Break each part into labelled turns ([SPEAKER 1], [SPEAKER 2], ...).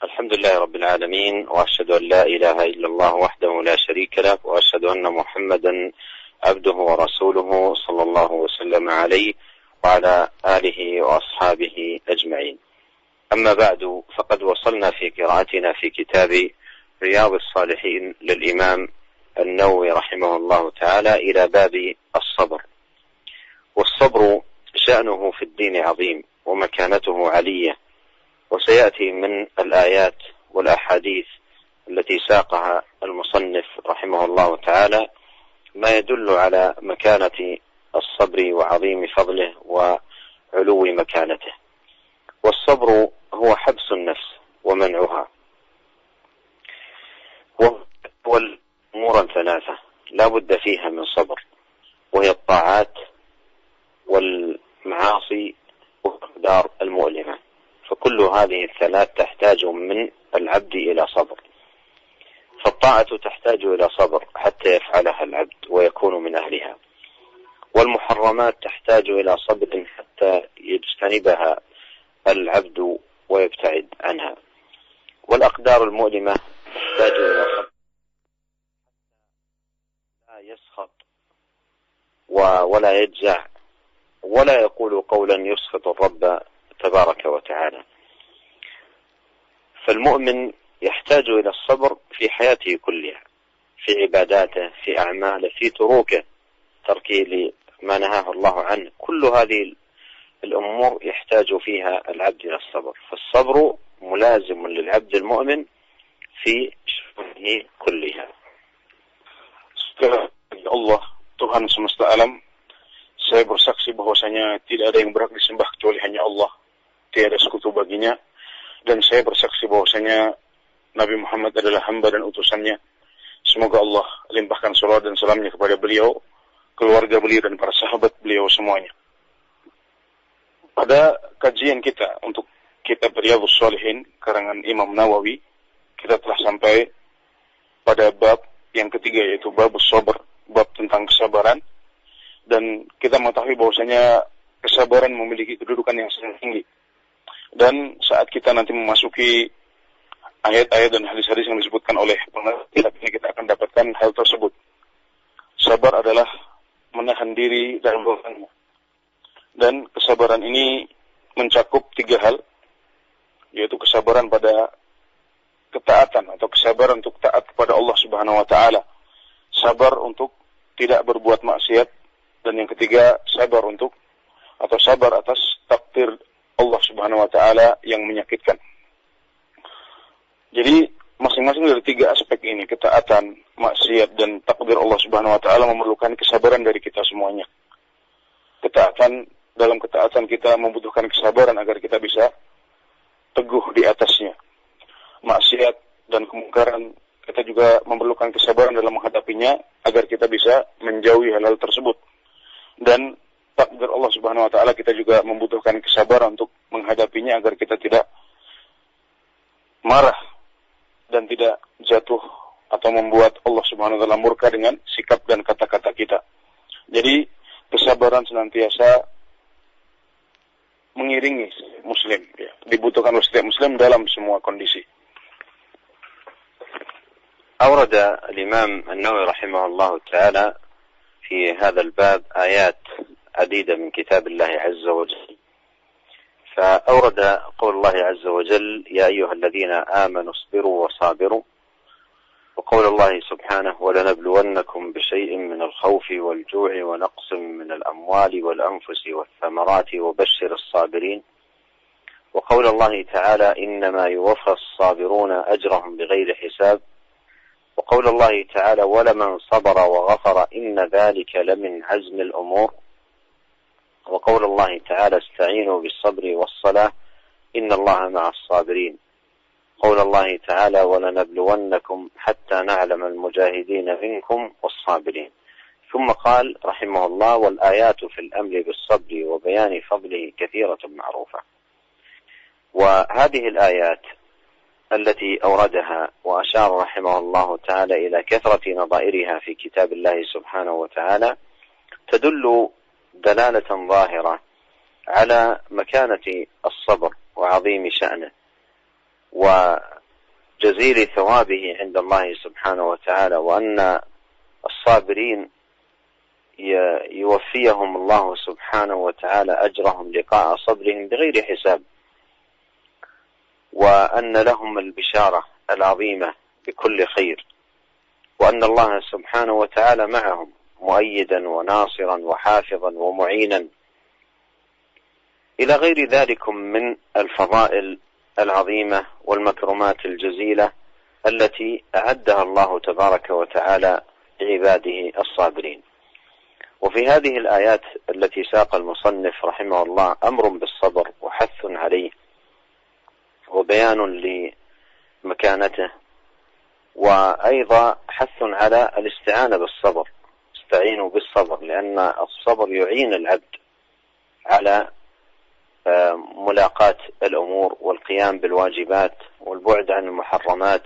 [SPEAKER 1] الحمد لله رب العالمين، وأشهد أن لا إله إلا الله وحده لا شريك له، وأشهد أن محمدا عبده ورسوله صلى الله وسلم عليه وعلى آله وأصحابه أجمعين. أما بعد، فقد وصلنا في قراءتنا في كتاب رياض الصالحين للإمام النووي رحمه الله تعالى إلى باب الصبر. والصبر شأنه في الدين عظيم ومكانته علية، وسيأتي من الآيات والأحاديث التي ساقها المصنف رحمه الله تعالى ما يدل على مكانة الصبر وعظيم فضله وعلو مكانته. والصبر هو حبس النفس ومنعها، والأمور ثلاثة لا بد فيها من صبر، وهي الطاعات والمعاصي والأقدار المؤلمة، فكل هذه الثلاث تحتاج من العبد إلى صبر. فالطاعة تحتاج إلى صبر حتى يفعلها العبد ويكون من أهلها، والمحرمات تحتاج إلى صبر حتى يجتنبها العبد ويبتعد عنها، والأقدار المؤلمة تحتاج إلى صبر لا يسخط ولا يجزع ولا يقول قولا يسخط الرب تبارك وتعالى. فالمؤمن يحتاج إلى الصبر في حياته كلها، في عباداته، في أعماله، في تروكه، تركه لما نهاه الله عنه. كل هذه الأمور يحتاج فيها العبد إلى الصبر، فالصبر ملازم للعبد المؤمن في شؤونه كلها.
[SPEAKER 2] Allah, Tuhan semesta alam, saya bersaksi bahwasanya tidak ada yang berhak disembah kecuali hanya Allah, tiada sekutu baginya, dan saya bersaksi bahwasanya Nabi Muhammad adalah hamba dan utusannya. Semoga Allah limpahkan salawat dan salamnya kepada beliau, keluarga beliau, dan para sahabat beliau semuanya. Pada kajian kita untuk kitab Riyadhus Shalihin karangan Imam Nawawi, kita telah sampai pada bab yang ketiga, yaitu bab sabr, bab tentang kesabaran. Dan kita mengetahui bahwasanya kesabaran memiliki kedudukan yang sangat tinggi. Dan saat kita nanti memasuki ayat-ayat dan hadis-hadis yang disebutkan oleh pengerti, kita akan dapatkan hal tersebut. Sabar adalah menahan diri dan bertahan. Dan kesabaran ini mencakup tiga hal, yaitu kesabaran pada ketaatan atau kesabaran untuk taat kepada Allah Subhanahu wa taala, sabar untuk tidak berbuat maksiat, dan yang ketiga sabar untuk atau sabar atas takdir Allah Subhanahu wa taala yang menyakitkan. Jadi masing-masing dari tiga aspek ini, ketaatan, maksiat, dan takdir Allah Subhanahu wa taala, memerlukan kesabaran dari kita semuanya. Dalam ketaatan kita membutuhkan kesabaran agar kita bisa teguh di atasnya. Maksiat dan kemungkaran kita juga memerlukan kesabaran dalam menghadapinya agar kita bisa menjauhi hal-hal tersebut. Dan takdir Allah Subhanahu wa taala kita juga membutuhkan kesabaran untuk menghadapinya agar kita tidak marah dan tidak jatuh atau membuat Allah Subhanahu wa taala murka dengan sikap dan kata-kata kita. Jadi kesabaran senantiasa mengiringi muslim, ya. Dibutuhkan oleh setiap muslim dalam semua kondisi.
[SPEAKER 1] أورد الإمام النووي رحمه الله تعالى في هذا الباب آيات عديدة من كتاب الله عز وجل، فأورد قول الله عز وجل: يا أيها الذين آمنوا اصبروا وصابروا، وقول الله سبحانه: ولنبلونكم بشيء من الخوف والجوع ونقص من الأموال والأنفس والثمرات وبشر الصابرين، وقول الله تعالى: إنما يوفى الصابرون أجرهم بغير حساب، وقول الله تعالى: ولمن صبر وغفر إن ذلك لمن عزم الأمور، وقول الله تعالى: استعينوا بالصبر والصلاة إن الله مع الصابرين، قول الله تعالى: ولنبلونكم حتى نعلم المجاهدين منكم والصابرين. ثم قال رحمه الله: والآيات في الأمر بالصبر وبيان فضله كثيرة معروفة. وهذه الآيات التي أوردها وأشار رحمه الله تعالى إلى كثرة نظائرها في كتاب الله سبحانه وتعالى تدل دلالة ظاهرة على مكانة الصبر وعظيم شأنه، وأن جزيل ثوابه عند الله سبحانه وتعالى، وأن الصابرين يوفيهم الله سبحانه وتعالى أجرهم لقاء صبرهم بغير حساب، وأن لهم البشارة العظيمة بكل خير، وأن الله سبحانه وتعالى معهم مؤيدا وناصرا وحافظا ومعينا إلى غير ذلك من الفضائل العظيمة والمكرمات الجزيلة التي أعدها الله تبارك وتعالى لعباده الصابرين. وفي هذه الآيات التي ساق المصنف رحمه الله أمر بالصبر وحث عليه وبيان لمكانته، وأيضا حث على الاستعانة بالصبر، استعينوا بالصبر، لأن الصبر يعين العبد على ملاقاة الأمور والقيام بالواجبات والبعد عن المحرمات.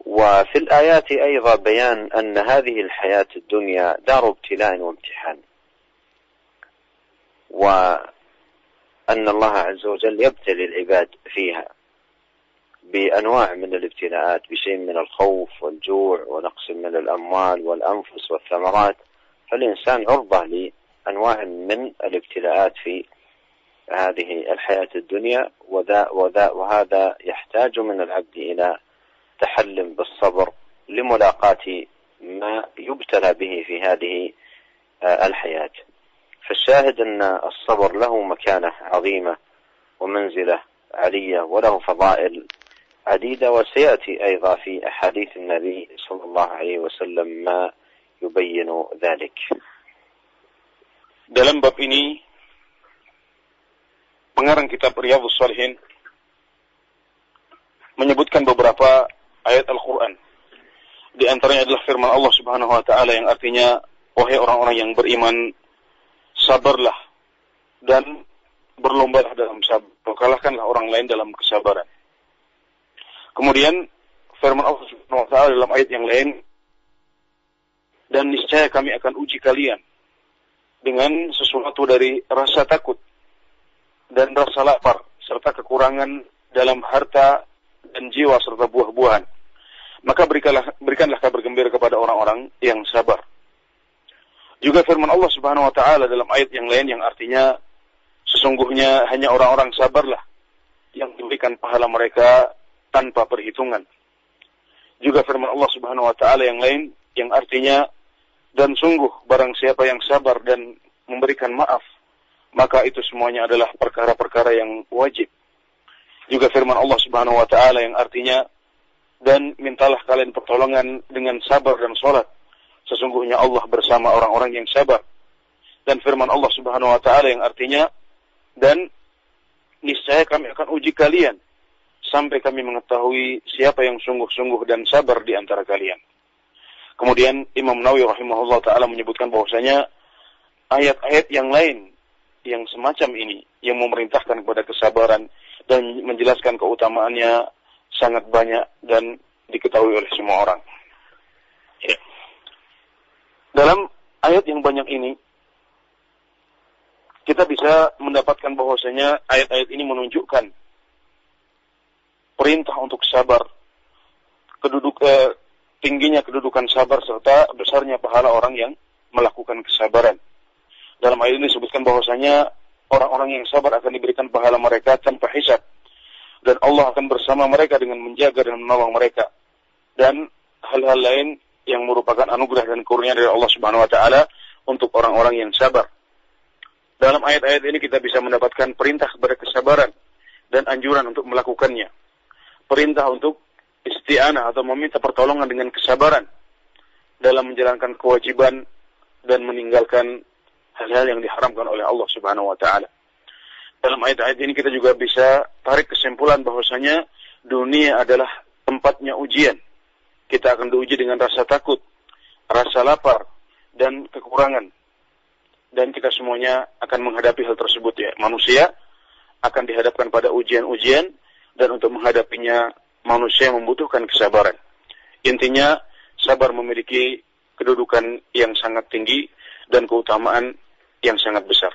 [SPEAKER 1] وفي الآيات أيضا بيان أن هذه الحياة الدنيا دار ابتلاء وامتحان، وأن الله عز وجل يبتلي العباد فيها بأنواع من الابتلاءات، بشيء من الخوف والجوع ونقص من الأموال والأنفس والثمرات، فالإنسان عرضة لأنواع من الابتلاءات في هذه الحياة الدنيا، وهذا يحتاج من العبد إلى تحلم بالصبر لملاقاة ما يبتلى به في هذه الحياة. فالشاهد أن الصبر له مكانة عظيمة ومنزلة علية وله فضائل عديدة، وسيأتي أيضا في أحاديث النبي صلى الله عليه wasallam ما يبين ذلك.
[SPEAKER 2] Dalam bab ini pengarang kitab Riyadhus Shalihin menyebutkan beberapa ayat Al-Quran. Di antaranya adalah firman Allah Subhanahu wa Ta'ala yang artinya, wahai orang-orang yang beriman, sabarlah dan berlombalah dalam sabar, kalahkanlah orang lain dalam kesabaran. Kemudian firman Allah Subhanahu wa Ta'ala dalam ayat yang lain, dan niscaya kami akan uji kalian dengan sesuatu dari rasa takut dan rasa lapar serta kekurangan dalam harta dan jiwa serta buah-buahan. Maka berikanlah kabar gembira kepada orang-orang yang sabar. Juga firman Allah Subhanahu wa Ta'ala dalam ayat yang lain yang artinya, sesungguhnya hanya orang-orang sabarlah yang diberikan pahala mereka tanpa perhitungan. Juga firman Allah Subhanahu wa Ta'ala yang lain yang artinya, dan sungguh barang siapa yang sabar dan memberikan maaf, maka itu semuanya adalah perkara-perkara yang wajib. Juga firman Allah Subhanahu wa Ta'ala yang artinya, dan mintalah kalian pertolongan dengan sabar dan sholat, sesungguhnya Allah bersama orang-orang yang sabar. Dan firman Allah Subhanahu wa Ta'ala yang artinya, dan niscaya kami akan uji kalian sampai kami mengetahui siapa yang sungguh-sungguh dan sabar di antara kalian. Kemudian Imam Nawawi rahimahullah ta'ala menyebutkan bahwasanya ayat-ayat yang lain yang semacam ini yang memerintahkan kepada kesabaran dan menjelaskan keutamaannya sangat banyak dan diketahui oleh semua orang. Ya. Dalam ayat yang banyak ini kita bisa mendapatkan bahwasanya ayat-ayat ini menunjukkan perintah untuk sabar, tingginya kedudukan sabar serta besarnya pahala orang yang melakukan kesabaran. Dalam ayat ini disebutkan bahwasanya orang-orang yang sabar akan diberikan pahala mereka tanpa hisab, dan Allah akan bersama mereka dengan menjaga dan menolong mereka, dan hal-hal lain yang merupakan anugerah dan karunia dari Allah Subhanahu wa Ta'ala untuk orang-orang yang sabar. Dalam ayat-ayat ini kita bisa mendapatkan perintah kepada kesabaran dan anjuran untuk melakukannya. Perintah untuk isti'anah atau meminta pertolongan dengan kesabaran dalam menjalankan kewajiban dan meninggalkan hal-hal yang diharamkan oleh Allah Subhanahu wa Ta'ala. Dalam ayat-ayat ini kita juga bisa tarik kesimpulan bahwasanya dunia adalah tempatnya ujian. Kita akan diuji dengan rasa takut, rasa lapar, dan kekurangan. Dan kita semuanya akan menghadapi hal tersebut ya. Manusia akan dihadapkan pada ujian-ujian, dan untuk menghadapinya manusia membutuhkan kesabaran. Intinya, sabar memiliki kedudukan yang sangat tinggi dan keutamaan yang sangat besar.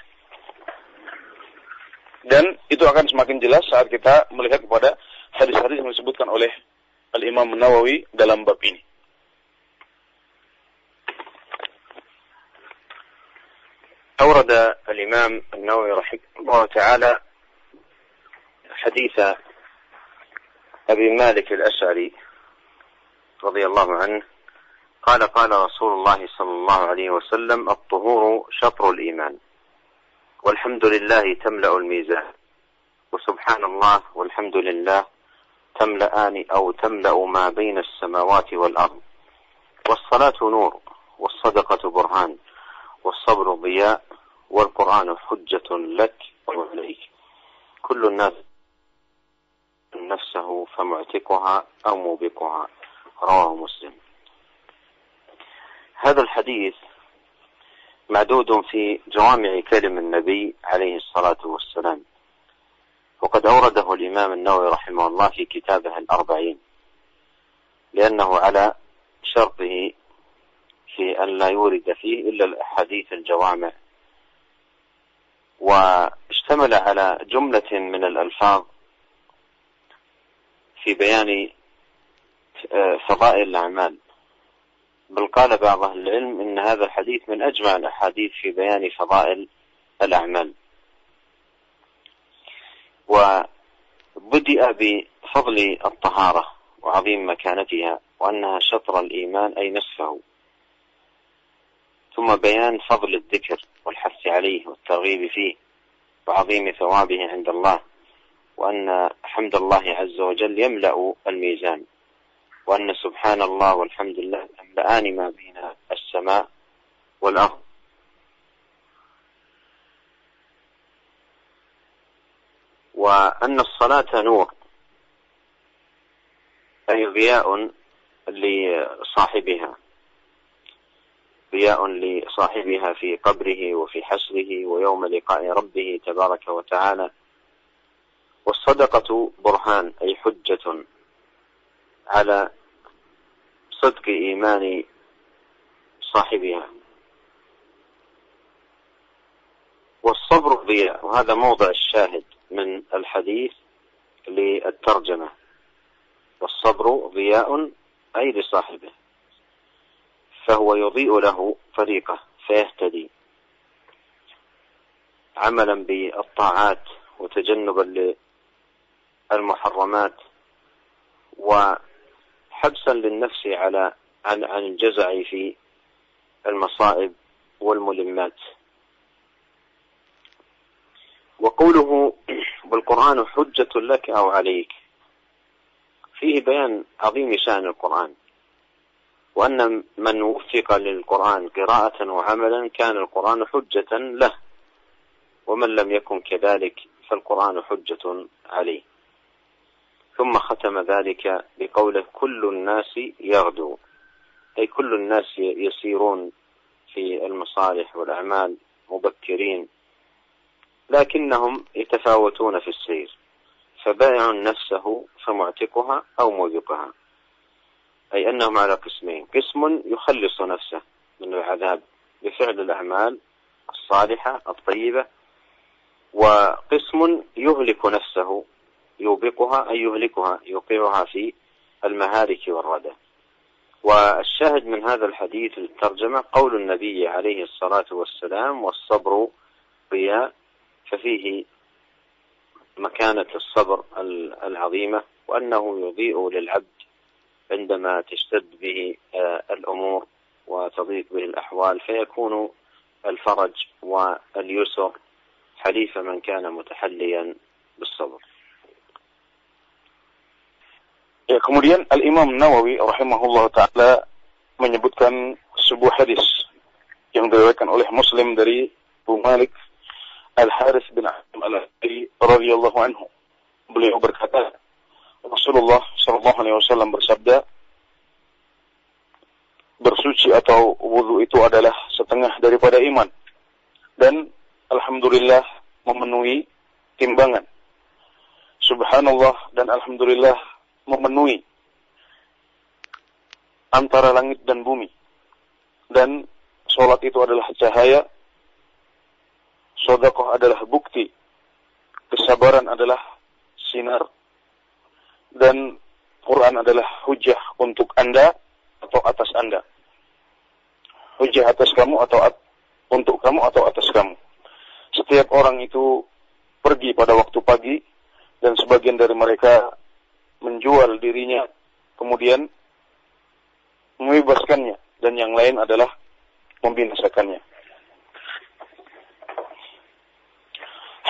[SPEAKER 2] Dan itu akan semakin jelas saat kita melihat kepada oleh Al-Imam Nawawi dalam bab ini.
[SPEAKER 1] أورد الإمام النووي رحمه الله تعالى حديث أبي مالك الأشعري رضي الله عنه قال قال رسول الله صلى الله عليه وسلم الطهور شطر الإيمان والحمد لله تملأ الميزان وسبحان الله والحمد لله تملأان أو تملأ ما بين السماوات والأرض والصلاة نور والصدقة برهان والصبر ضياء والقرآن حجة لك وعليك كل الناس نفسه فمعتقها أو موبقها رواه مسلم. هذا الحديث معدود في جوامع كلم النبي عليه الصلاة والسلام، وقد أورده الإمام النووي رحمه الله في كتابه الأربعين لأنه على شرطه في أن لا يورد فيه إلا الأحاديث الجوامع، واشتمل على جملة من الألفاظ في بيان فضائل الأعمال، بل قال بعض أهل العلم إن هذا الحديث من أجمع الأحاديث في بيان فضائل الأعمال. وبدأ بفضل الطهارة وعظيم مكانتها وأنها شطر الإيمان أي نصفه، ثم بيان فضل الذكر والحث عليه والترغيب فيه وعظيم ثوابه عند الله، وأن حمد الله عز وجل يملأ الميزان، وأن سبحان الله والحمد لله يملأان ما بين السماء والأرض. وأن الصلاة نور أي ضياء لصاحبها، ضياء لصاحبها في قبره وفي حشره ويوم لقاء ربه تبارك وتعالى. والصدقة برهان أي حجة على صدق إيمان صاحبها. والصبر ضياء، وهذا موضع الشاهد من الحديث للترجمة. والصبر ضياء أي لصاحبه، فهو يضيء له طريقه فيهتدي عملا بالطاعات وتجنبا للمحرمات، وحبسا للنفس عن الجزع في المصائب والملمات. وقوله بالقرآن حجة لك أو عليك فيه بيان عظيم شأن القرآن، وأن من وفق للقرآن قراءة وعملا كان القرآن حجة له، ومن لم يكن كذلك فالقرآن حجة عليه. ثم ختم ذلك بقوله كل الناس يغدو، أي كل الناس يسيرون في المصالح والأعمال مبكرين، لكنهم يتفاوتون في السير، فبائع نفسه فمعتقها أو موبقها، أي أنهم على قسمين: قسم يخلص نفسه من العذاب بفعل الأعمال الصالحة الطيبة، وقسم يهلك نفسه يوبقها أي يهلكها يوقعها في المهالك والردى. والشاهد من هذا الحديث للترجمة قول النبي عليه الصلاة والسلام: والصبر ضياء، ففيه مكانة الصبر العظيمة، وأنه يضيء للعبد عندما تشتد به الأمور وتضيق به الأحوال، فيكون الفرج واليسر حليف من كان متحليا بالصبر.
[SPEAKER 2] Ya, kemudian Al-Imam Nawawi rahimahullah ta'ala menyebutkan sebuah hadis yang diriwayatkan oleh Muslim dari Abu Malik Al-Harith bin Asim Al-Ash'ari radhiyallahu anhu. Beliau berkata, Rasulullah sallallahu alaihi wasallam bersabda, bersuci atau wudu itu adalah setengah daripada iman, dan alhamdulillah memenuhi timbangan. Subhanallah dan alhamdulillah memenuhi antara langit dan bumi, dan sholat itu adalah cahaya, sedekah adalah bukti, kesabaran adalah sinar, dan Al-Quran adalah hujjah untuk Anda atau atas Anda. Hujjah atas kamu atau untuk kamu atau atas kamu. Setiap orang itu pergi pada waktu pagi, dan sebagian dari mereka menjual dirinya, kemudian membebaskannya, dan yang lain adalah membinasakannya.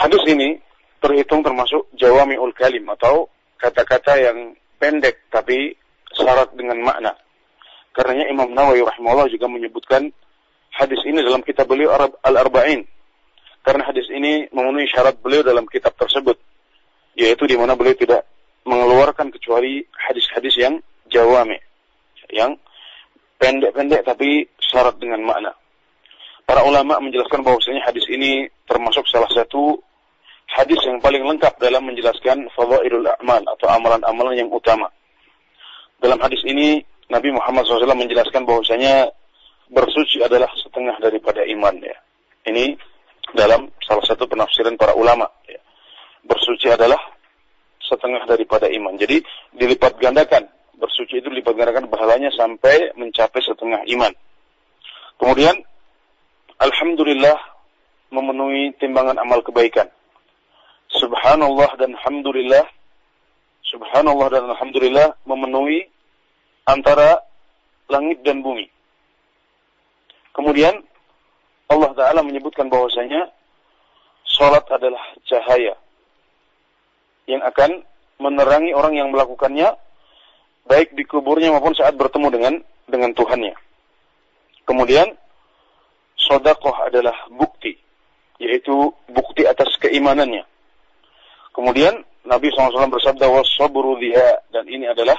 [SPEAKER 2] Hadis ini terhitung termasuk jawami'ul kalim, atau kata-kata yang pendek tapi syarat dengan makna. Karenanya Imam Nawawi rahimahullah juga menyebutkan hadis ini dalam kitab beliau Al-Arba'in. Karena hadis ini memenuhi syarat beliau dalam kitab tersebut, yaitu di mana beliau tidak mengeluarkan kecuali hadis-hadis yang jawami, yang pendek-pendek tapi syarat dengan makna. Para ulama menjelaskan bahwasanya hadis ini termasuk salah satu hadis yang paling lengkap dalam menjelaskan fadhailul a'mal atau amalan-amalan yang utama. Dalam hadis ini Nabi Muhammad SAW menjelaskan bahwasanya bersuci adalah setengah daripada iman. Ya. Ini dalam salah satu penafsiran para ulama. Ya. Bersuci adalah setengah daripada iman. Jadi dilipat gandakan. Bersuci itu dilipat gandakan pahalanya sampai mencapai setengah iman. Kemudian alhamdulillah memenuhi timbangan amal kebaikan. Subhanallah dan alhamdulillah memenuhi antara langit dan bumi. Kemudian Allah Ta'ala menyebutkan bahwasanya salat adalah cahaya yang akan menerangi orang yang melakukannya, baik di kuburnya maupun saat bertemu dengan Tuhannya. Kemudian sedekah adalah bukti, yaitu bukti atas keimanannya. Kemudian Nabi SAW bersabda was-sabru liha, dan ini adalah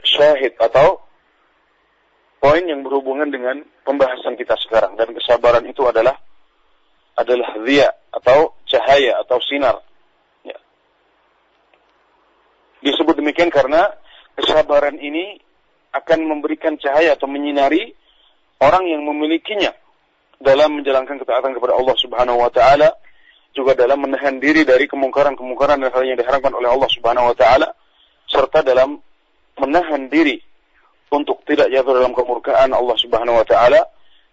[SPEAKER 2] syahid atau poin yang berhubungan dengan pembahasan kita sekarang. Dan kesabaran itu adalah dhiya atau cahaya atau sinar. Ya. Disebut demikian karena kesabaran ini akan memberikan cahaya atau menyinari orang yang memilikinya dalam menjalankan ketaatan kepada Allah Subhanahu wa taala, juga dalam menahan diri dari kemungkaran-kemungkaran dan hal yang diharapkan oleh Allah Subhanahu wa taala, serta dalam menahan diri untuk tidak jatuh dalam kemurkaan Allah Subhanahu wa taala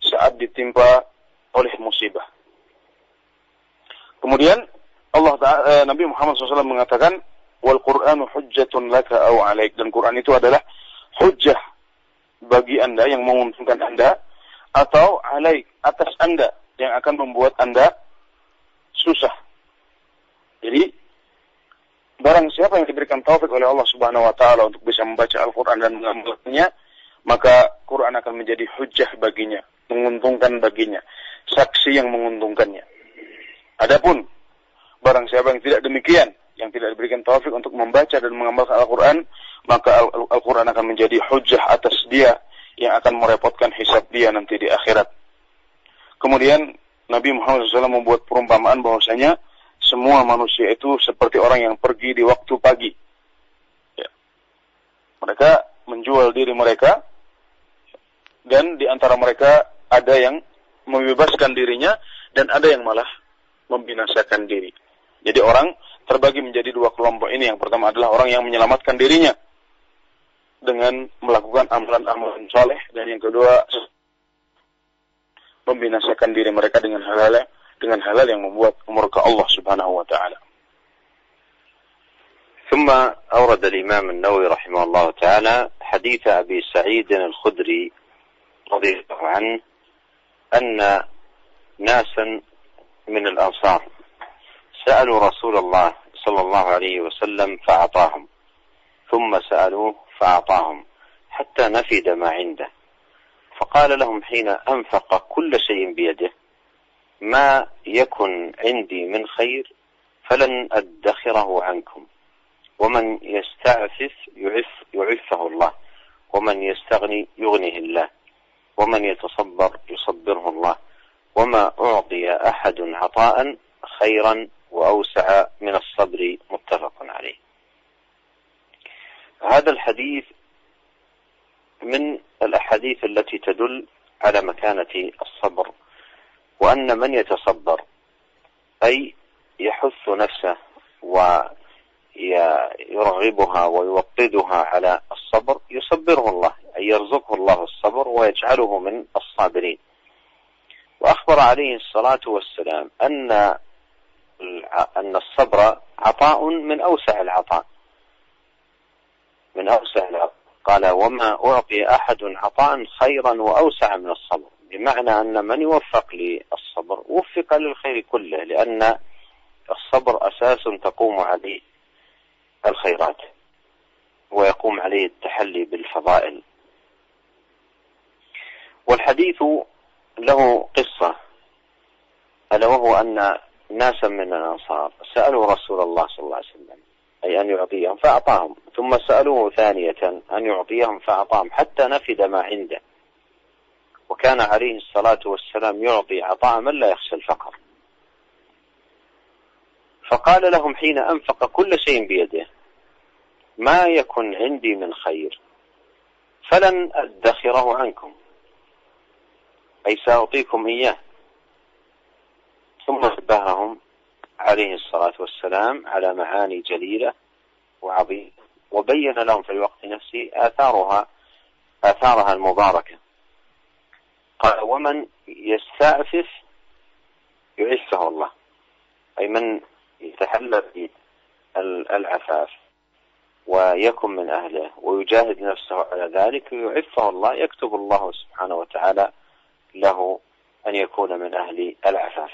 [SPEAKER 2] saat ditimpa oleh musibah. Kemudian Nabi Muhammad SAW mengatakan wal Qur'anu hujjatun laka aw 'alaik, dan Quran itu adalah hujjah bagi Anda yang menguntungkan Anda, atau 'alaik atas Anda yang akan membuat Anda susah. Jadi barang siapa yang diberikan taufik oleh Allah Subhanahu wa taala untuk bisa membaca Al-Qur'an dan mengamalkannya, maka Quran akan menjadi hujjah baginya, menguntungkan baginya, saksi yang menguntungkannya. Adapun barang siapa yang tidak demikian, yang tidak diberikan taufik untuk membaca dan mengamalkan Al-Qur'an, maka Al-Qur'an akan menjadi hujjah atas dia yang akan merepotkan hisab dia nanti di akhirat. Kemudian Nabi Muhammad SAW membuat perumpamaan bahwasanya semua manusia itu seperti orang yang pergi di waktu pagi. Ya. Mereka menjual diri mereka, dan di antara mereka ada yang membebaskan dirinya, dan ada yang malah membinasakan diri. Jadi orang terbagi menjadi dua kelompok ini. Yang pertama adalah orang yang menyelamatkan dirinya dengan melakukan amalan-amalan saleh, dan yang kedua membinasakan diri mereka dengan halal yang membuat murka Allah Subhanahu wa taala.
[SPEAKER 1] ثم أورد الإمام النووي رحمه الله تعالى حديث أبي سعيد الخدري رضي الله عنه أن ناسا من الأنصار سألوا رسول الله صلى الله عليه وسلم فأعطاهم، ثم سألوه فأعطاهم حتى نفد ما عنده، فقال لهم حين أنفق كل شيء بيده ما يكن عندي من خير فلن أدخره عنكم، ومن يستعفف يعفه الله، ومن يستغني يغنيه الله، ومن يتصبر يصبره الله، وما أعطي أحد عطاء خيرا وأوسع من الصبر، متفق عليه. هذا الحديث من الأحاديث التي تدل على مكانة الصبر، وأن من يتصبر أي يحث نفسه يرغبها ويوقدها على الصبر يصبره الله، أي يرزقه الله الصبر ويجعله من الصابرين. وأخبر عليه الصلاة والسلام أن الصبر عطاء من أوسع العطاء، من أوسع العطاء. قال: وما أعطي أحد عطاء خيرا وأوسع من الصبر، بمعنى أن من يوفق للصبر وفق للخير كله، لأن الصبر أساس تقوم عليه الخيرات ويقوم عليه التحلي بالفضائل. والحديث له قصة، ألا وهو أن ناسا من الأنصار سألوا رسول الله صلى الله عليه وسلم أي أن يعطيهم فأعطاهم، ثم سألوه ثانية أن يعطيهم فأعطاهم، حتى نفد ما عنده. وكان عليه الصلاة والسلام يعطي عطاء من لا يخشى الفقر. فقال لهم حين أنفق كل شيء بيده: ما يكن عندي من خير فلن أدخره عنكم، أي سأعطيكم إياه. ثم نبههم عليه الصلاة والسلام على معاني جليلة وعظيمة، وبين لهم في الوقت نفسه آثارها المباركة. قال: ومن يستعفف يعفه الله، أي من يتحلى بالعفاف ويكن من أهله ويجاهد نفسه على ذلك يعفه الله، يكتب الله سبحانه وتعالى له أن يكون من أهل العفاف.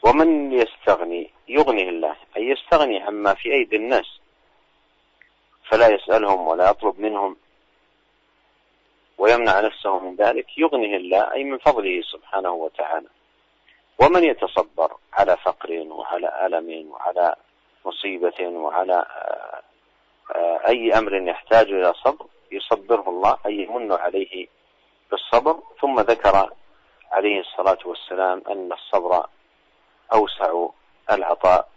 [SPEAKER 1] ومن يستغني يغنيه الله، أي يستغني عما في أيدي الناس فلا يسألهم ولا يطلب منهم ويمنع نفسه من ذلك، يغنيه الله أي من فضله سبحانه وتعالى. ومن يتصبر على فقر وعلى ألم وعلى مصيبة وعلى أي أمر يحتاج إلى صبر يصبره الله، أي يمن عليه بالصبر. ثم ذكر عليه الصلاة والسلام أن الصبر أوسع العطاء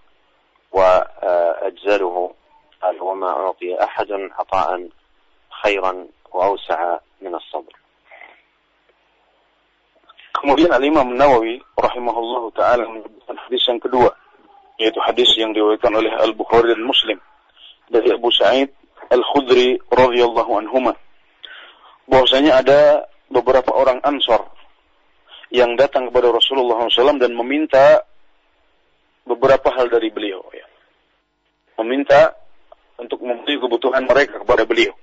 [SPEAKER 1] وأجزله، قال: وما أعطي أحد عطاء خيرا وأوسع من الصبر.
[SPEAKER 2] Kemudian Al-Imam Nawawi rahimahullahu ta'ala menyebutkan hadis yang kedua, yaitu hadis yang diriwayatkan oleh Al-Bukhari dan Muslim dari Abu Sa'id Al-Khudri radhiyallahu anhuma, bahwasanya ada beberapa orang Ansar yang datang kepada Rasulullah SAW dan meminta beberapa hal dari beliau, ya. Meminta untuk memenuhi kebutuhan mereka kepada beliau.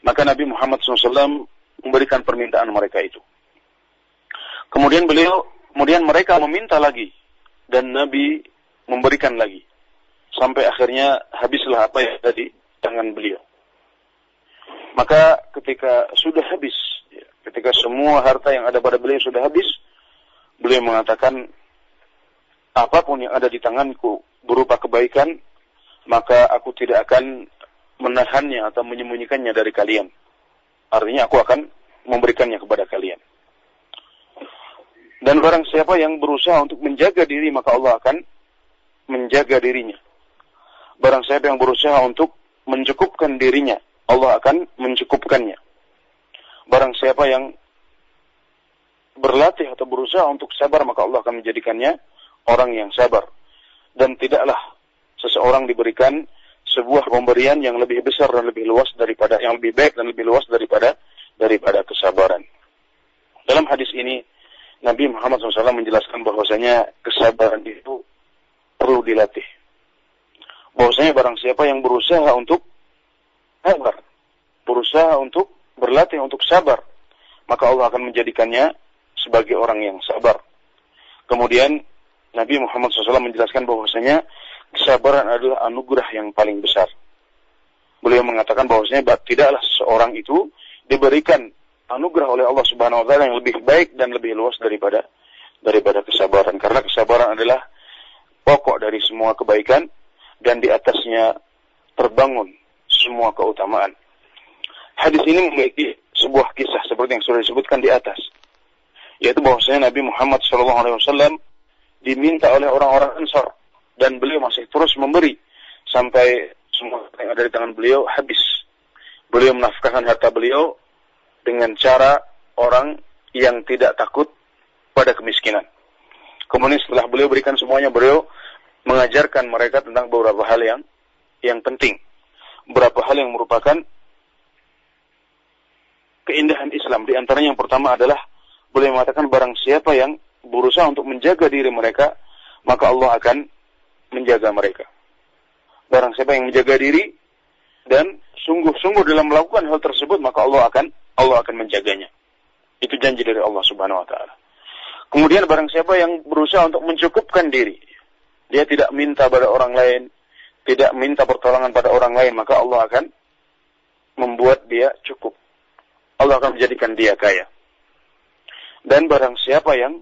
[SPEAKER 2] Maka Nabi Muhammad SAW memberikan permintaan mereka itu. Kemudian mereka meminta lagi dan Nabi memberikan lagi, sampai akhirnya habislah apa yang ada di tangan beliau. Maka ketika sudah habis, ketika semua harta yang ada pada beliau sudah habis, beliau mengatakan, apapun yang ada di tanganku berupa kebaikan, maka aku tidak akan menahannya atau menyembunyikannya dari kalian. Artinya aku akan memberikannya kepada kalian. Dan barang siapa yang berusaha untuk menjaga diri, maka Allah akan menjaga dirinya. Barang siapa yang berusaha untuk mencukupkan dirinya, Allah akan mencukupkannya. Barang siapa yang berlatih atau berusaha untuk sabar, maka Allah akan menjadikannya orang yang sabar. Dan tidaklah seseorang diberikan sebuah pemberian yang lebih besar dan lebih luas daripada, yang lebih baik dan lebih luas daripada kesabaran. Dalam hadis ini Nabi Muhammad SAW menjelaskan bahwasanya kesabaran itu perlu dilatih. Bahwasanya barang siapa yang berusaha untuk sabar, berusaha untuk berlatih untuk sabar, maka Allah akan menjadikannya sebagai orang yang sabar. Kemudian Nabi Muhammad SAW menjelaskan bahwasanya kesabaran adalah anugerah yang paling besar. Beliau mengatakan bahwasanya tidaklah seseorang itu diberikan anugerah oleh Allah Subhanahu wa taala yang lebih baik dan lebih luas daripada kesabaran, karena kesabaran adalah pokok dari semua kebaikan dan di atasnya terbangun semua keutamaan. Hadis ini memiliki sebuah kisah seperti yang sudah disebutkan di atas, yaitu bahwasanya Nabi Muhammad SAW diminta oleh orang-orang Ansar dan beliau masih terus memberi sampai semua yang ada di tangan beliau habis. Beliau menafkahkan harta beliau dengan cara orang yang tidak takut pada kemiskinan. Kemudian setelah beliau berikan semuanya, beliau mengajarkan mereka tentang beberapa hal yang penting. Beberapa hal yang merupakan keindahan Islam. Di antaranya yang pertama adalah boleh mengatakan barang siapa yang berusaha untuk menjaga diri mereka, maka Allah akan menjaga mereka. Barang siapa yang menjaga diri dan sungguh-sungguh dalam melakukan hal tersebut, maka Allah akan menjaganya. Itu janji dari Allah Subhanahu wa taala. Kemudian barang siapa yang berusaha untuk mencukupkan diri, dia tidak minta pada orang lain, tidak minta pertolongan pada orang lain, maka Allah akan membuat dia cukup. Allah akan menjadikan dia kaya. Dan barang siapa yang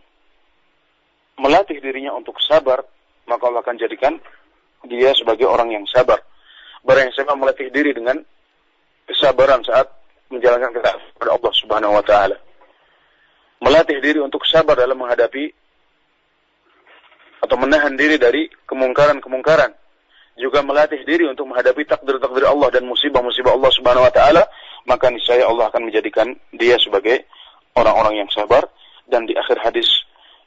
[SPEAKER 2] melatih dirinya untuk sabar, maka Allah akan jadikan dia sebagai orang yang sabar. Barang siapa melatih diri dengan kesabaran saat menjalankan ketaatan kepada Allah Subhanahu wa taala, melatih diri untuk sabar dalam menghadapi atau menahan diri dari kemungkaran-kemungkaran, juga melatih diri untuk menghadapi takdir-takdir Allah dan musibah-musibah Allah Subhanahu wa taala, maka niscaya Allah akan menjadikan dia sebagai orang-orang yang sabar. Dan di akhir hadis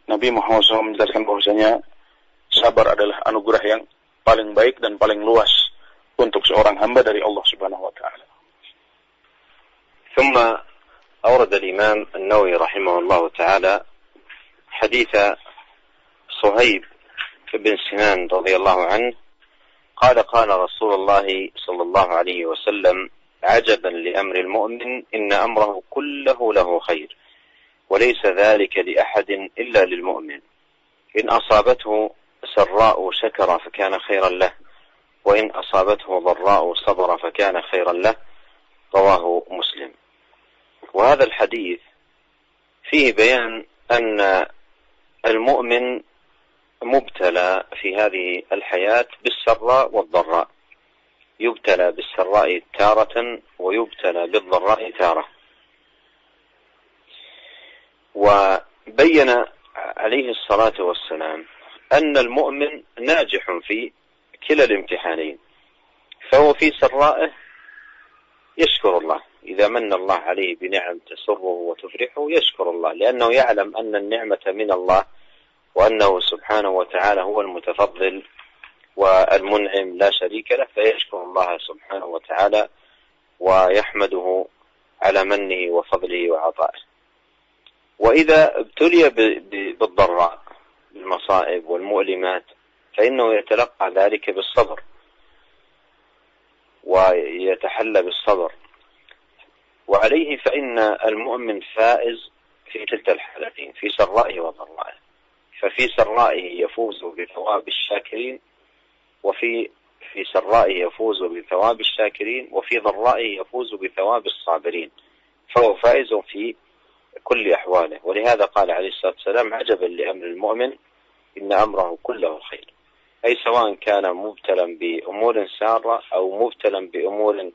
[SPEAKER 2] Nabi Muhammad SAW menjelaskan bahwasanya sabar adalah anugerah yang paling baik dan paling luas untuk seorang hamba dari Allah Subhanahu wa taala.
[SPEAKER 1] ثم أورد الإمام النووي رحمه الله تعالى حديث صهيب بن سنان رضي الله عنه قال قال رسول الله صلى الله عليه وسلم عجبا لأمر المؤمن إن أمره كله له خير وليس ذلك لأحد إلا للمؤمن إن أصابته سراء شكر فكان خيرا له وإن أصابته ضراء صبر فكان خيرا له رواه مسلم. وهذا الحديث فيه بيان أن المؤمن مبتلى في هذه الحياة بالسراء والضراء، يبتلى بالسراء تارة ويبتلى بالضراء تارة. وبين عليه الصلاة والسلام أن المؤمن ناجح في كلا الامتحانين، فهو في سرائه يشكر الله، إذا من الله عليه بنعم تسره وتفرحه يشكر الله، لأنه يعلم أن النعمة من الله وأنه سبحانه وتعالى هو المتفضل والمنعم لا شريك له، فيشكر الله سبحانه وتعالى ويحمده على منه وفضله وعطائه. وإذا ابتلي بالضراء بالمصائب والمؤلمات فإنه يتلقى ذلك بالصبر ويتحلى بالصبر، وعليه فإن المؤمن فائز في كلتا الحالتين، في سرائه وضرائه. ففي سرائه يفوز بثواب الشاكرين، وفي سرائه يفوز بثواب الشاكرين، وفي ضرائه يفوز بثواب الصابرين، فهو فائز في كل أحواله. ولهذا قال عليه الصلاة والسلام عجبا لأمر المؤمن إن أمره كله خير، أي سواء كان مبتلا بأمور سارة أو مبتلا بأمور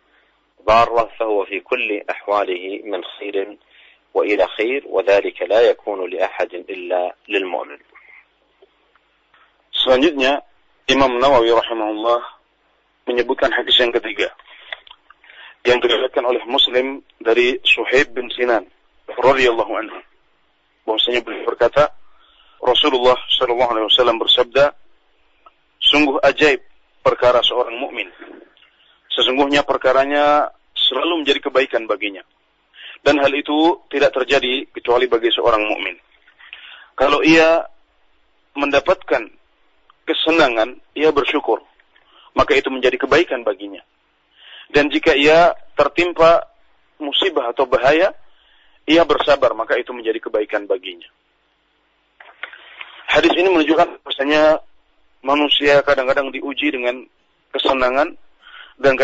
[SPEAKER 1] ضارة فهو في كل أحواله من خير وإلى خير، وذلك لا يكون لأحد إلا للمؤمن.
[SPEAKER 2] Selanjutnya Imam Nawawi rahimahullah menyebutkan hadis yang ketiga yang diriwayatkan oleh Muslim dari Suhaib bin Sinan radhiyallahu anhu, bahwasanya beliau berkata, Rasulullah sallallahu alaihi wasallam bersabda, sungguh ajaib perkara seorang mukmin, sesungguhnya perkaranya selalu menjadi kebaikan baginya, dan hal itu tidak terjadi kecuali bagi seorang mukmin. Kalau ia mendapatkan kesenangan, ia bersyukur, maka itu menjadi kebaikan baginya. Dan jika ia tertimpa musibah atau bahaya, ia bersabar, maka itu menjadi kebaikan baginya. Hadis ini menunjukkan bahwasanya manusia kadang-kadang diuji dengan kesenangan dan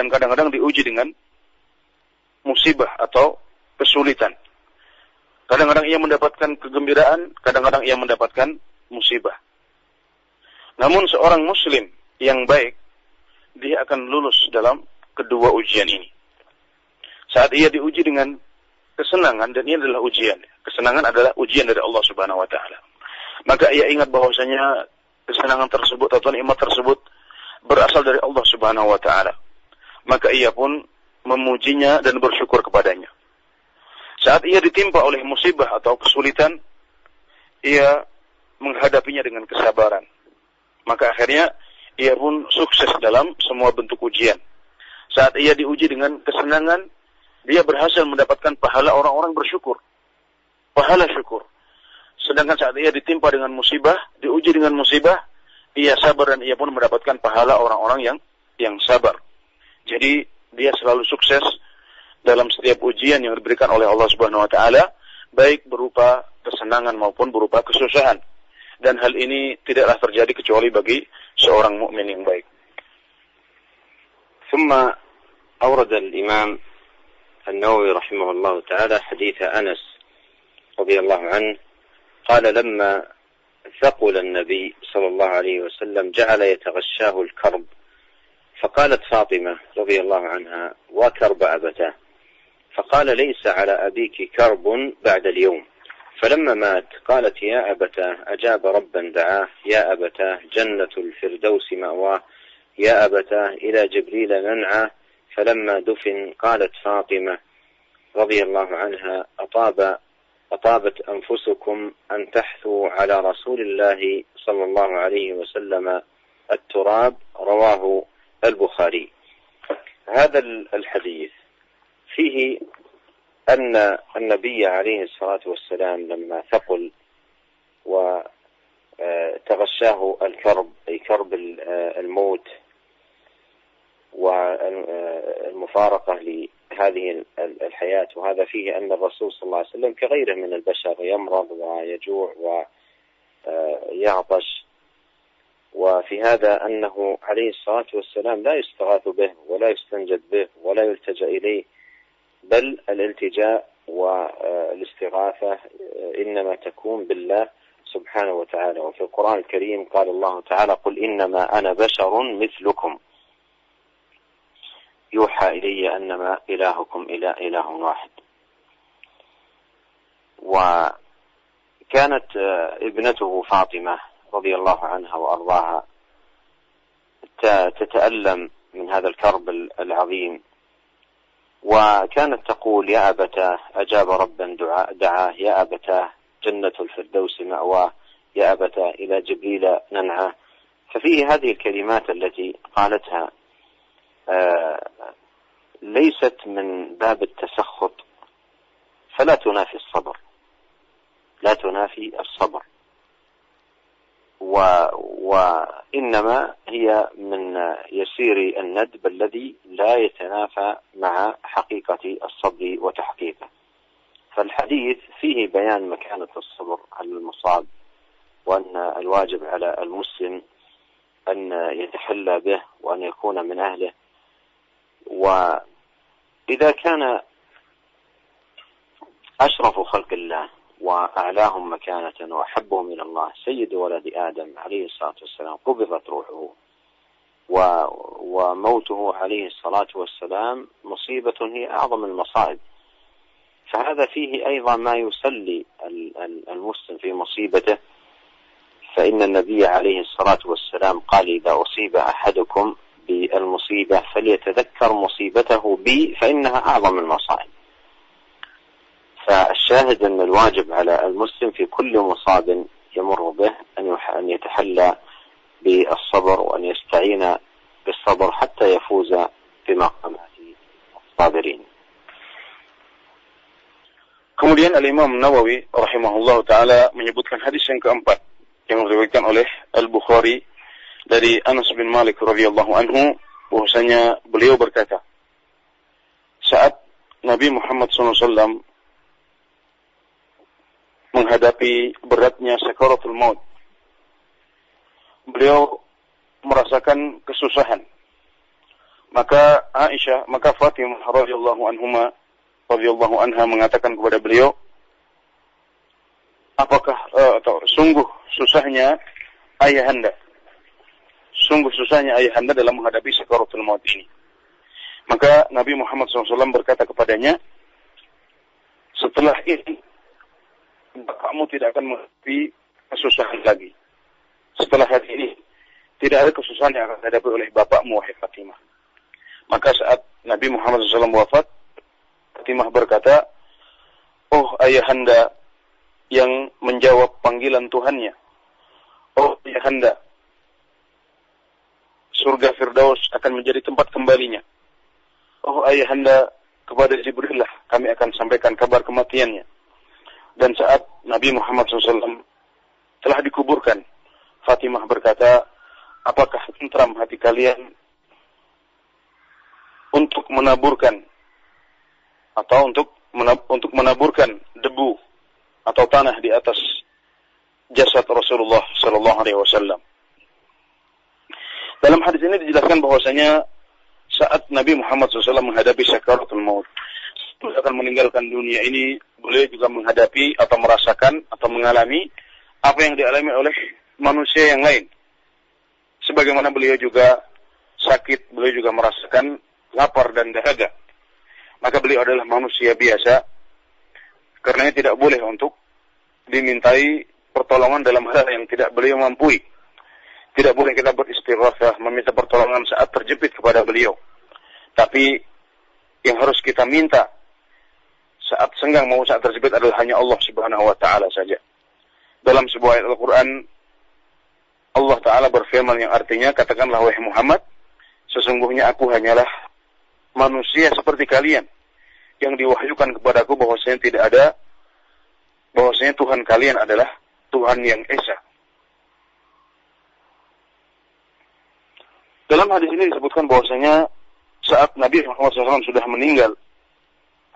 [SPEAKER 2] kadang-kadang diuji dengan musibah atau kesulitan. Kadang-kadang ia mendapatkan kegembiraan, kadang-kadang ia mendapatkan musibah. Namun seorang muslim yang baik, dia akan lulus dalam kedua ujian ini. Saat ia diuji dengan kesenangan, dan ini adalah ujian. Kesenangan adalah ujian dari Allah Subhanahu wa taala. Maka ia ingat bahwasanya kesenangan tersebut atau nikmat tersebut berasal dari Allah Subhanahu wa taala. Maka ia pun memujinya dan bersyukur kepadanya. Saat ia ditimpa oleh musibah atau kesulitan, ia menghadapinya dengan kesabaran. Maka akhirnya ia pun sukses dalam semua bentuk ujian. Saat ia diuji dengan kesenangan, dia berhasil mendapatkan pahala orang-orang bersyukur. Pahala syukur. Sedangkan saat ia ditimpa dengan musibah, diuji dengan musibah, ia sabar dan ia pun mendapatkan pahala orang-orang yang sabar. Jadi dia selalu sukses dalam setiap ujian yang diberikan oleh Allah Subhanahu wa taala, baik berupa kesenangan maupun berupa kesusahan. Dan hal ini tidaklah terjadi kecuali bagi seorang mukmin yang baik.
[SPEAKER 1] ثم أورد الإمام النووي رحمه الله تعالى حديث أنس رضي الله عنه قال لما ثقل النبي صلى الله عليه وسلم جعل يتغشاه الكرب فقالت فاطمة رضي الله عنها وكرب أبتاه فقال ليس على أبيك كرب بعد اليوم فلما مات قالت يا أبتاه أجاب ربا دعاه يا أبتاه جنة الفردوس مأواه يا أبتاه إلى جبريل ننعى فلما دفن قالت فاطمة رضي الله عنها أطابت أنفسكم أن تحثوا على رسول الله صلى الله عليه وسلم التراب رواه البخاري. هذا الحديث فيه أن النبي عليه الصلاة والسلام لما ثقل وتغشاه الكرب أي كرب الموت والمفارقة لهذه الحياة، وهذا فيه أن الرسول صلى الله عليه وسلم كغيره من البشر يمرض ويجوع ويعطش، وفي هذا أنه عليه الصلاة والسلام لا يستغاث به ولا يستنجد به ولا يلتجأ إليه، بل الالتجاء والاستغاثة إنما تكون بالله سبحانه وتعالى. وفي القرآن الكريم قال الله تعالى قل إنما أنا بشر مثلكم يوحى إلي أنما إلهكم إله واحد. وكانت ابنته فاطمة رضي الله عنها وأرضاها تتألم من هذا الكرب العظيم، وكانت تقول يا أبتاه أجاب ربا دعاه يا أبتاه جنة الفردوس مأواه يا أبتاه إلى جبريل ننعاه. ففيه هذه الكلمات التي قالتها ليست من باب التسخط، فلا تنافي الصبر، لا تنافي الصبر، وإنما هي من يسير الندب الذي لا يتنافى مع حقيقة الصبر وتحقيقه. فالحديث فيه بيان مكانة الصبر على المصاب، وأن الواجب على المسلم أن يتحلى به وأن يكون من أهله. وإذا كان أشرف خلق الله وأعلاهم مكانة وأحبهم إلى الله سيد ولد آدم عليه الصلاة والسلام قبضت روحه وموته عليه الصلاة والسلام مصيبة هي أعظم المصائب، فهذا فيه أيضا ما يسلي المسلم في مصيبته. فإن النبي عليه الصلاة والسلام قال إذا أصيب أحدكم بالمصيبة فليتذكر مصيبته بي فإنها أعظم المصائب. فالشاهد أن الواجب على المسلم في كل مصاب يمر به أن يتحلى بالصبر وأن يستعين بالصبر حتى يفوز بمقامات الصابرين.
[SPEAKER 2] Kemudian Al-Imam Nawawi rahimahullah ta'ala menyebutkan hadis yang keempat yang diriwayatkan oleh Al-Bukhari dari Anas bin Malik radhiyallahu anhu, bahwasanya beliau berkata, saat Nabi Muhammad SAW menghadapi beratnya sakaratul maut, beliau merasakan kesusahan. Maka Fatimah radhiyallahu anha mengatakan kepada beliau, apakah sungguh susahnya ayahanda dalam menghadapi sakaratul maut ini. Maka Nabi Muhammad SAW berkata kepadanya, setelah ini bapakmu tidak akan menghadapi kesusahan lagi. Setelah hari ini tidak ada kesusahan yang akan dihadapi oleh bapakmu, wahai Fatimah. Maka saat Nabi Muhammad SAW wafat, Fatimah berkata, oh ayahanda yang menjawab panggilan Tuhannya, oh ayahanda surga Firdaus akan menjadi tempat kembalinya. Oh ayahanda, kepada Jibril lah kami akan sampaikan kabar kematiannya. Dan saat Nabi Muhammad SAW telah dikuburkan, Fatimah berkata, apakah tentram hati kalian untuk menaburkan atau untuk menaburkan debu atau tanah di atas jasad Rasulullah sallallahu alaihi wasallam. Dalam hadis ini dijelaskan bahwasanya saat Nabi Muhammad SAW menghadapi sakaratul maut, akan meninggalkan dunia ini, beliau juga menghadapi atau merasakan atau mengalami apa yang dialami oleh manusia yang lain. Sebagaimana beliau juga sakit, beliau juga merasakan lapar dan dahaga. Maka beliau adalah manusia biasa, karenanya tidak boleh untuk dimintai pertolongan dalam hal yang tidak beliau mampu. Tidak boleh kita beristighatsah, meminta pertolongan saat terjepit kepada beliau. Tapi yang harus kita minta saat senggang mau saat terjepit adalah hanya Allah Subhanahu wa taala saja. Dalam sebuah ayat Al-Qur'an, Allah taala berfirman yang artinya, katakanlah wahai Muhammad, sesungguhnya aku hanyalah manusia seperti kalian yang diwahyukan kepadaku bahwasanya Tuhan kalian adalah Tuhan yang esa. Dalam hadis ini disebutkan bahwasanya saat Nabi Muhammad SAW sudah meninggal,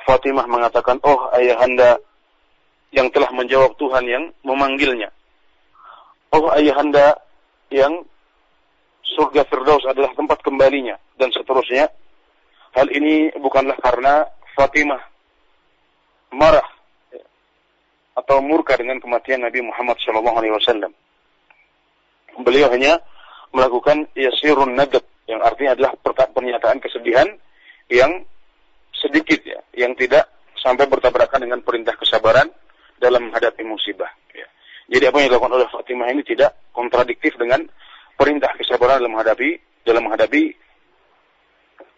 [SPEAKER 2] Fatimah mengatakan, oh ayahanda yang telah menjawab Tuhan yang memanggilnya. Oh ayahanda yang surga Firdaus adalah tempat kembalinya, dan seterusnya. Hal ini bukanlah karena Fatimah marah atau murka dengan kematian Nabi Muhammad SAW. Beliau hanya melakukan yasirun nadab, yang artinya adalah pernyataan kesedihan yang sedikit, ya, yang tidak sampai bertabrakan dengan perintah kesabaran dalam menghadapi musibah. Ya. Jadi apa yang dilakukan oleh Fatimah ini tidak kontradiktif dengan perintah kesabaran dalam menghadapi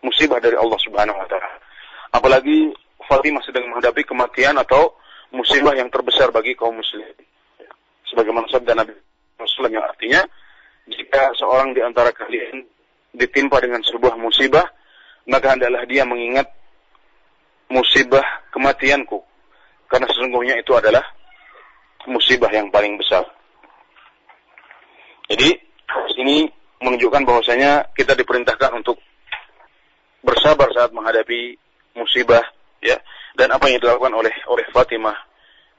[SPEAKER 2] musibah dari Allah Subhanahu wa taala. Apalagi Fatimah sedang menghadapi kematian atau musibah yang terbesar bagi kaum muslimin. Sebagaimana sabda Nabi Rasulullah yang artinya, jika seorang di antara kalian ditimpa dengan sebuah musibah, maka hendaklah dia mengingat musibah kematianku, karena sesungguhnya itu adalah musibah yang paling besar. Jadi ini menunjukkan bahwasanya kita diperintahkan untuk bersabar saat menghadapi musibah, ya. Dan apa yang dilakukan oleh Fatimah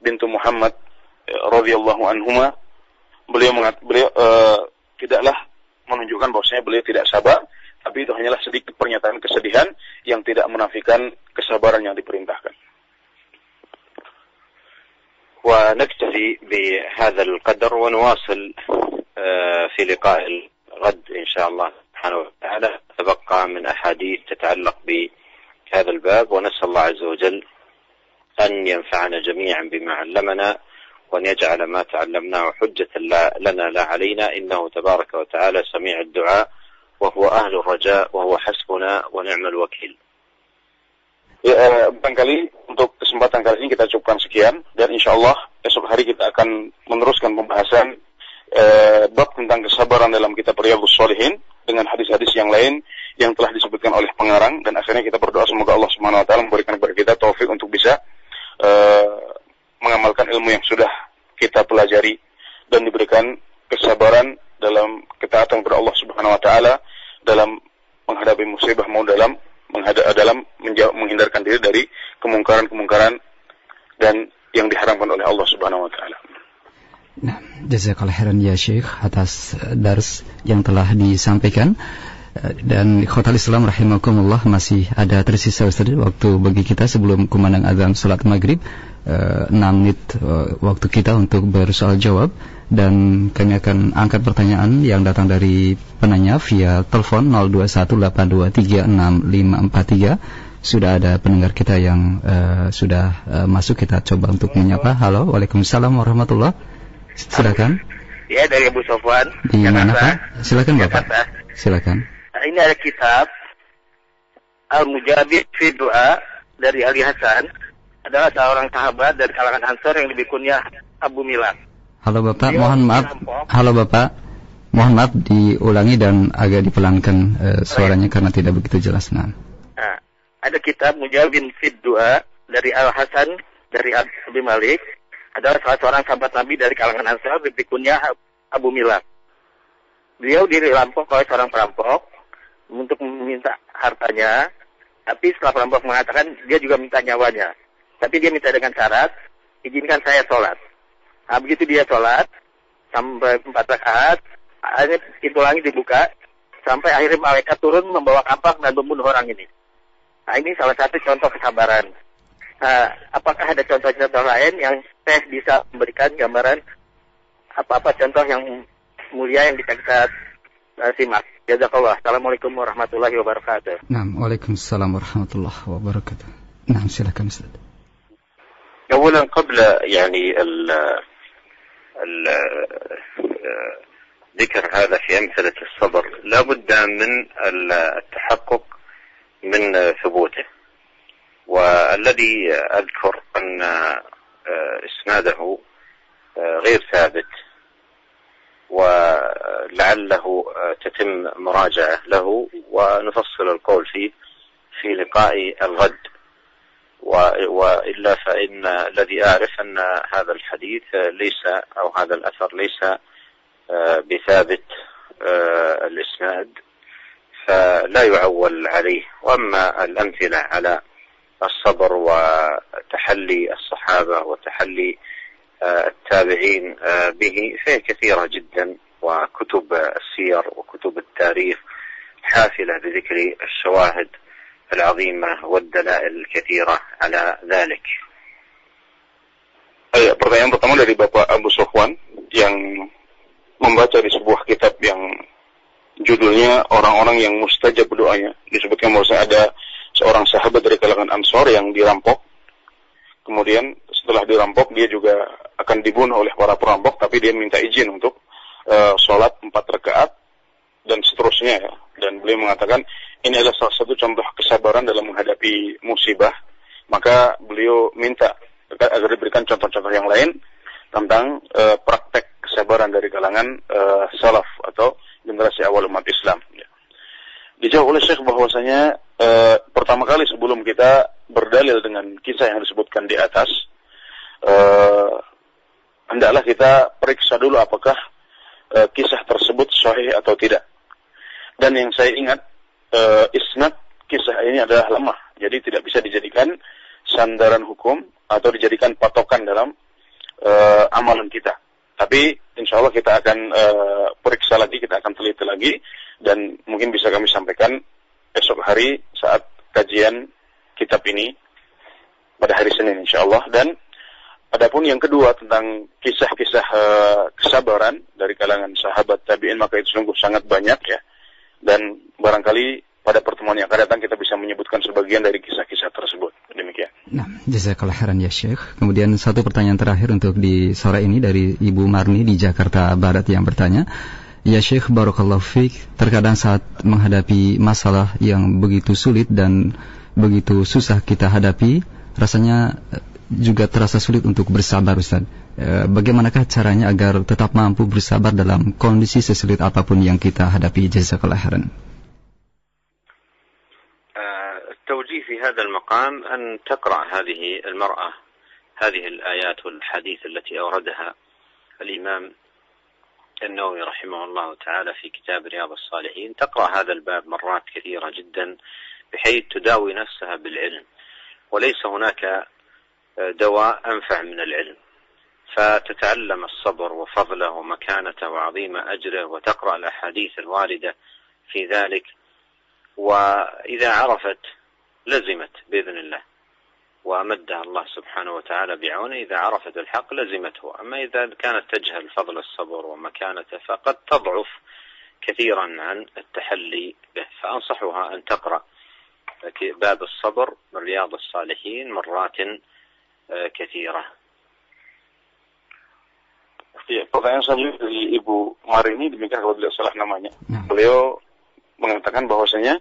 [SPEAKER 2] bintu Muhammad radhiyallahu anhuma, beliau tidaklah menunjukkan bahwasanya beliau tidak sabar, tapi itu hanyalah sedikit pernyataan kesedihan yang tidak menafikan kesabaran yang diperintahkan.
[SPEAKER 1] ونكتفي بهذا القدر ونواصل في لقاء الغد إن شاء الله سبحانه وتعالى. تبقى من أحاديث تتعلق بهذا الباب، ونسأل الله عز وجل أن ينفعنا جميعا بما علمنا، وأن يجعل ما تعلمناه حجة لنا لا علينا، إنه تبارك وتعالى سميع الدعاء وهو أهل الرجاء وهو حسبنا ونعم الوكيل.
[SPEAKER 2] Barangkali untuk kesempatan kali ini kita cukupkan sekian, dan insya Allah esok hari kita akan meneruskan pembahasan bab tentang kesabaran dalam kitab Riyadhus Shalihin dengan hadis-hadis yang lain yang telah disebutkan oleh pengarang, dan akhirnya kita berdoa semoga Allah Subhanahu wa taala memberikan kepada kita taufik untuk bisa mengamalkan ilmu yang sudah kita pelajari dan diberikan kesabaran dalam ketaatan kepada Allah Subhanahu wa taala dalam menghadapi musibah maupun dalam menghindarkan diri dari kemungkaran-kemungkaran dan yang diharamkan oleh Allah Subhanahu wa taala.
[SPEAKER 3] Nah, jazakallahu khairan ya Syekh atas dars yang telah disampaikan. Dan ikhwatal Islam rahimakumullah, masih ada tersisa Ustaz waktu bagi kita sebelum kumandang azan salat maghrib, 6 menit waktu kita untuk bersoal jawab, dan kami akan angkat pertanyaan yang datang dari penanya via telepon 0218236543. Sudah ada pendengar kita yang sudah masuk, kita coba untuk menyapa. Halo, waalaikumsalam warahmatullah. Silakan.
[SPEAKER 4] Ya, dari Abu Sofwan.
[SPEAKER 3] Di mana Pak? Silakan Bapak. Silakan.
[SPEAKER 4] Ini ada kitab Al-Mujabid fi Du'a dari Ali Hasan, adalah seorang sahabat dari kalangan Ansor yang lebih kunyah Abu Milak.
[SPEAKER 3] Halo Bapak, mohon maaf. Halo Bapak, Mohon maaf diulangi dan agak dipelankan suaranya karena tidak begitu jelas. Nah,
[SPEAKER 4] ada kitab Mujawin Fid Du'a dari Al Hasan dari Abi Malik, adalah salah seorang sahabat Nabi dari kalangan Ansar, berikunya Abu Milak. Beliau dirampok oleh seorang perampok untuk meminta hartanya, tapi setelah perampok mengatakan dia juga minta nyawanya. Tapi dia minta dengan syarat, izinkan saya sholat. Nah, begitu dia sholat, sampai 4 rakaat, akhirnya pintu langit dibuka, sampai akhirnya malaikat turun membawa kampak dan membunuh orang ini. Nah, ini salah satu contoh kesabaran. Nah, apakah ada contoh-contoh lain yang saya bisa memberikan gambaran apa-apa contoh yang mulia yang bisa kita simak? Jazakallah. Assalamualaikum warahmatullahi wabarakatuh.
[SPEAKER 3] Nah, waalaikumsalam warahmatullahi wabarakatuh. Nah, silakan Ustaz.
[SPEAKER 1] أولا قبل يعني ذكر هذا في أمثلة الصبر لا بد من التحقق من ثبوته، والذي أذكر أن إسناده غير ثابت، ولعله تتم مراجعة له ونفصل القول فيه في لقاء الغد. وإلا فإن الذي أعرف أن هذا الحديث ليس أو هذا الأثر ليس بثابت الإسناد، فلا يعول عليه. وأما الأمثلة على الصبر وتحلي الصحابة وتحلي التابعين به فهي كثيرة جدا، وكتب السير وكتب التاريخ حافلة بذكر الشواهد العظيمة والدلائل الكثيرة على ذلك.
[SPEAKER 2] Pertanyaan pertama dari Bapak Abu Sofwan yang membaca di sebuah kitab yang judulnya Orang-orang yang Mustajab Doanya. Disebutkan bahwa ada seorang sahabat dari kalangan Ansor yang dirampok. Kemudian setelah dirampok dia juga akan dibunuh oleh para perampok, tapi dia minta izin untuk sholat 4 rakaat dan seterusnya ya. Dan beliau mengatakan ini adalah salah satu contoh kesabaran dalam menghadapi musibah. Maka beliau minta agar diberikan contoh-contoh yang lain tentang praktek kesabaran dari kalangan salaf atau generasi awal umat Islam. Ya. Dijawab oleh Syekh bahwasanya pertama kali sebelum kita berdalil dengan kisah yang disebutkan di atas, hendaklah kita periksa dulu apakah kisah tersebut sahih atau tidak. Dan yang saya ingat, isnad kisah ini adalah lemah, jadi tidak bisa dijadikan sandaran hukum atau dijadikan patokan dalam amalan kita. Tapi insya Allah kita akan periksa lagi, kita akan teliti lagi, dan mungkin bisa kami sampaikan esok hari saat kajian kitab ini pada hari Senin insya Allah. Dan adapun yang kedua tentang kisah-kisah kesabaran dari kalangan sahabat tabi'in, maka itu sungguh sangat banyak ya. Dan barangkali pada pertemuan yang akan datang kita bisa menyebutkan sebagian dari kisah-kisah tersebut. Demikian.
[SPEAKER 3] Nah, jazakallah khairan ya Syekh. Kemudian satu pertanyaan terakhir untuk di sore ini dari Ibu Marni di Jakarta Barat yang bertanya, ya Syekh barakallahu fiik, terkadang saat menghadapi masalah yang begitu sulit dan begitu susah kita hadapi, rasanya juga terasa sulit untuk bersabar Ustaz. Bagaimanakah caranya agar tetap mampu bersabar dalam kondisi sesulit apapun yang kita hadapi? Jazakallah khairan.
[SPEAKER 1] التوجيه في هذا المقام أن تقرأ هذه المرأة هذه الآيات والحديث التي أوردها الإمام النووي رحمه الله تعالى في كتاب رياض الصالحين، تقرأ هذا الباب مرات كثيرة جدا بحيث تداوي نفسها بالعلم، وليس هناك دواء أنفع من العلم، فتتعلم الصبر وفضله ومكانته وعظيم أجره، وتقرأ الأحاديث الواردة في ذلك، وإذا عرفت لزمت بإذن الله وأمدها الله سبحانه وتعالى بعونه. إذا عرفت الحق لزمته. أما إذا كانت تجهل فضل الصبر ومكانته فقد تضعف كثيرا عن التحلي به. فأنصحها أن تقرأ باب الصبر من رياض الصالحين مرات كثيرة.
[SPEAKER 2] Pertanyaan selanjutnya dari Ibu Marini, demikian kalau tidak salah namanya. Beliau mengatakan bahwasanya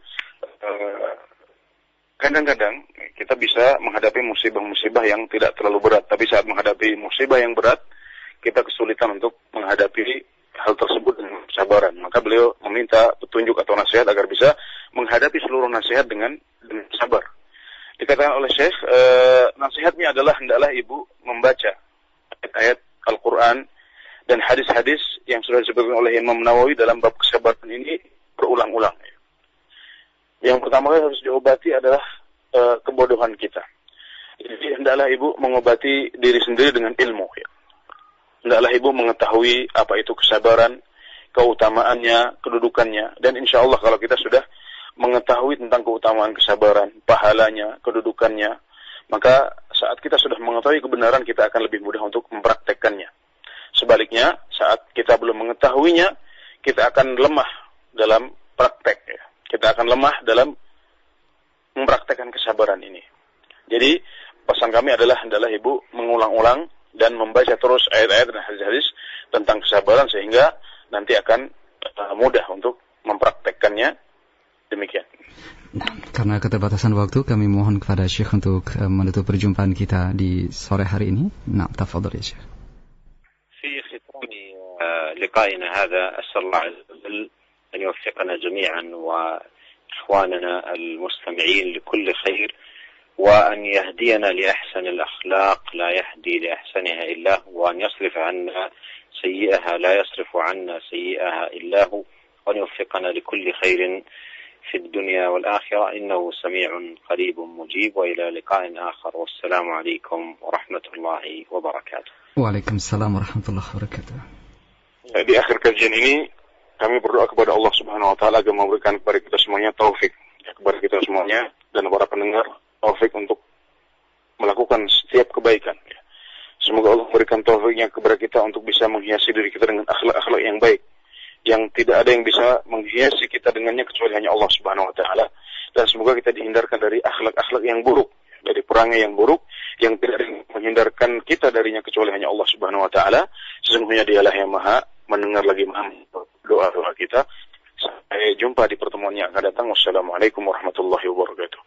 [SPEAKER 2] kadang-kadang kita bisa menghadapi musibah-musibah yang tidak terlalu berat, tapi saat menghadapi musibah yang berat, kita kesulitan untuk menghadapi hal tersebut dengan kesabaran. Maka beliau meminta petunjuk atau nasihat agar bisa menghadapi seluruh nasihat dengan sabar. Dikatakan oleh Syekh, nasihatnya adalah hendaklah ibu membaca ayat-ayat Al-Quran dan hadis-hadis yang sudah disebutkan oleh Imam Nawawi dalam bab kesabaran ini berulang-ulang. Yang pertama kali harus diobati adalah kebodohan kita. Jadi hendaklah ibu mengobati diri sendiri dengan ilmu. Hendaklah ibu mengetahui apa itu kesabaran, keutamaannya, kedudukannya. Dan insya Allah kalau kita sudah mengetahui tentang keutamaan kesabaran, pahalanya, kedudukannya, maka saat kita sudah mengetahui kebenaran, kita akan lebih mudah untuk mempraktekkannya. Sebaliknya, saat kita belum mengetahuinya, kita akan lemah dalam praktek. Kita akan lemah dalam mempraktekkan kesabaran ini. Jadi, pesan kami adalah hendaklah ibu mengulang-ulang dan membaca terus ayat-ayat dan hadis-hadis tentang kesabaran sehingga nanti akan mudah untuk mempraktekkannya. Demikian.
[SPEAKER 3] Nah, karena keterbatasan waktu, kami mohon kepada Syekh untuk menutup perjumpaan kita di sore hari ini. Nah, tafadhal ya Syekh.
[SPEAKER 1] في ختام لقائنا هذا أسأل الله عز وجل أن يوفقنا جميعا وإخواننا المستمعين لكل خير وأن يهدينا لأحسن الأخلاق لا يهدي لأحسنها إلا هو وأن يصرف عنا سيئها لا يصرف عنا سيئها إلا هو وأن يوفقنا لكل خير في الدنيا والآخرة إنه سميع قريب مجيب وإلى لقاء آخر والسلام عليكم ورحمة الله وبركاته.
[SPEAKER 3] Waalaikumsalam warahmatullahi wabarakatuh.
[SPEAKER 2] Di akhir kajian ini kami berdoa kepada Allah Subhanahu wa taala agar memberikan kepada kita semuanya taufik, kepada kita semuanya dan para pendengar taufik untuk melakukan setiap kebaikan. Semoga Allah berikan taufiknya kepada kita untuk bisa menghiasi diri kita dengan akhlak-akhlak yang baik, yang tidak ada yang bisa menghiasi kita dengannya kecuali hanya Allah Subhanahu wa taala. Dan semoga kita dihindarkan dari akhlak-akhlak yang buruk, dari perangai yang buruk yang tidak menghindarkan kita darinya kecuali hanya Allah Subhanahu wa taala. Sesungguhnya Dialah yang Maha mendengar lagi Maha doa-doa kita. Sampai jumpa di pertemuan yang akan datang. Wassalamualaikum warahmatullahi wabarakatuh.